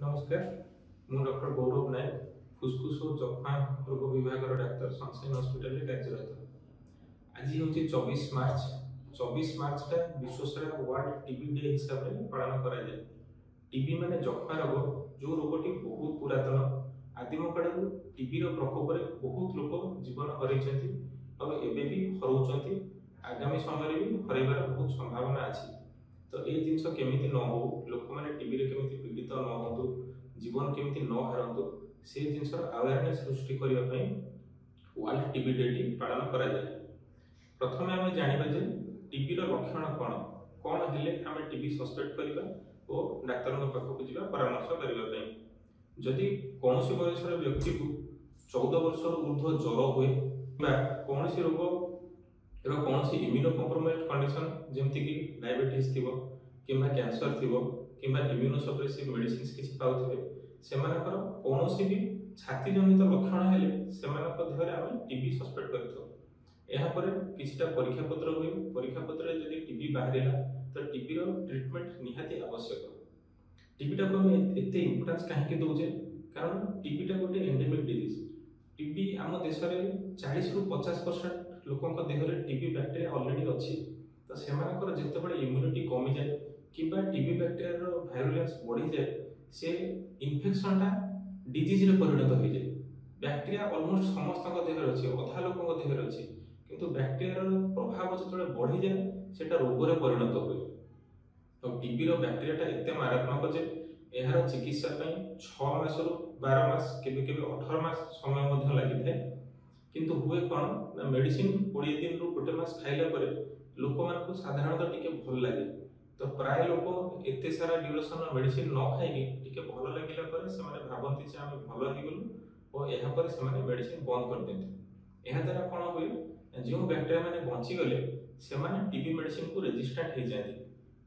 नमस्कार मु डॉक्टर गौरव नायक फुसफुस और जक्ष्मा रोग विभाग डाक्तर सनशाइन हॉस्पिटल में कार्यरत। आज हूँ 24 मार्च टा विश्वसारा वर्ल्ड टीबी डे हिसाब से पालन करा जाए। टीबी माने जक्ष्मा रोग जो रोगटी बहुत पुरातन आदिम काल टीबी प्रकोप में बहुत लोग जीवन हरइछन्ति और एबे भी हरउछन्ति, आगामी समय भी हरइबार बहुत संभावना अछि। तो ये जिनस केमिति न हो लोक मैंने टीबी रे केमिति पीड़ित न होतु जीवन केमिति न हारंतु से जिनसर अवेयरनेस सृष्टि करिया पई वर्ल्ड टीबी डे टी पालन करा जाय। प्रथमे हम जानिबा जे टीबी रो लक्षण कोन हेले हम टीबी सस्पेक्ट करिबा और डाक्टर के पाखक जिबा परामर्श करिबा पई। जदि कोनोसी बयसर व्यक्ति को 14 वर्ष ऊर्ध्व ज्वर हुए बा कोनोसी रोग कौन सी इम्यूनो कॉम्प्रोमाइज्ड कंडीशन जमती कि डायबिटीज थिबो किंबा कैंसर थिबो किंबा इम्यूनो सप्रेसिव मेडिसिन्स किछि पाउथिबे सेमानकर कोनोसी भी छाती जनित लक्षण हेले सेमानक देहरे हम टीबी सस्पेक्ट करथो। एहा परे किछटा परीक्षा पत्र हुए, परीक्षा पत्र रे जदि टीबी बाहरिला तो टीबी रो ट्रीटमेंट निहाती आवश्यक। टीबी टा को हम एते इंपोर्टेंस काहे के दोजे कारण टीबी टा गोटे एंडेमिक डिजीज। टीबी आम देश रे 40 रु 50% लोकों देहरे टीबी बैक्टेरिया ऑलरेडी अच्छी तो सेमानकर जेतेबेले इम्यूनिटी कमी जाए किंबा टीबी बैक्टेरिया रो वायरुलेंस बढ़ी जाए से इन्फेक्शन टा डिजीज रे परिणत हो जाए। बैक्टेरिया ऑलमोस्ट समस्त देहरे अच्छी अधा लोकों देहरे अच्छी किंतु बैक्टेरिया रो प्रभाव जेतेबेले बढ़ी जाए सेटा रोग रे परिणत हुए। तो टीबी रो बैक्टेरिया टा एते मारात्मक जे एहार चिकित्सा पई 6 मास रु 12 मास केबे केबे 18 मास समय मध्ये लागि थाए किंतु हुए कौन ना मेडिसिन 20 दिन रु गोटे मास खाइला परे लोक मानकु साधारणतः टिके भल लागे तो प्राय लोक एते सारा ड्यूरेशन मेडिसिन न खाइके टिके भल लागिला परे से माने भाबंती जे हम भल हो गेलु और एहा परे से माने मेडिसिन बंद कर देते। एहा द्वारा कोन होय जो बैक्टेरिया माने बंची गले से माने टीबी मेडिसिन को रेजिस्टेंट हो जाती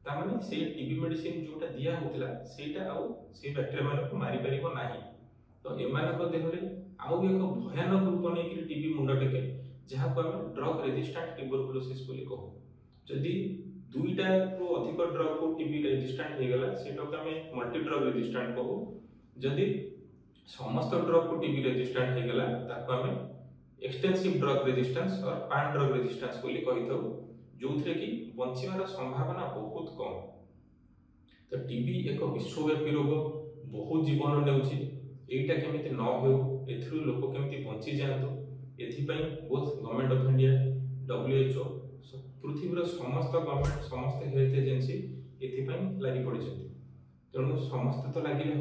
ता माने से टीबी मेडिसिन जोटा दिया होतिला सेटा आउ से बैक्टेरिया मानकु मारी परिबो नाही। तो एमानक देहरे आउ एक भयानक रूप नहीं टीबी मुंड टेके जहाँ को आम ड्रग रेजिस्टेंट ट्यूबरकुलोसिस बोली कहू। जदि दुईटा रु अधिक ड्रग को टीबी रेजिस्टेंट हो गला सेटा को आम मल्टी ड्रग रेजिस्टेंट कहू। जदि समस्त ड्रग को टीबी रेजिस्टेंट हो गला ताको आम एक्सटेंसिव ड्रग रेजिस्टेंस और पान ड्रग रेजिस्टेंस बोली कहि थाउ जोथरे कि बंचिबार संभावना बहुत कम। तो टीबी एक विश्वव्यापी रोग बहुत जीवन नेउछि एटा केमिति न हो एथरु लोक केमिति बंची जातु एथिपई both government of India WHO पृथ्वीर समस्त गवर्नमेंट समस्त हेल्थ एजेंसी एथिपई लागि पड़िछथि। तेणु समस्त तो लागिले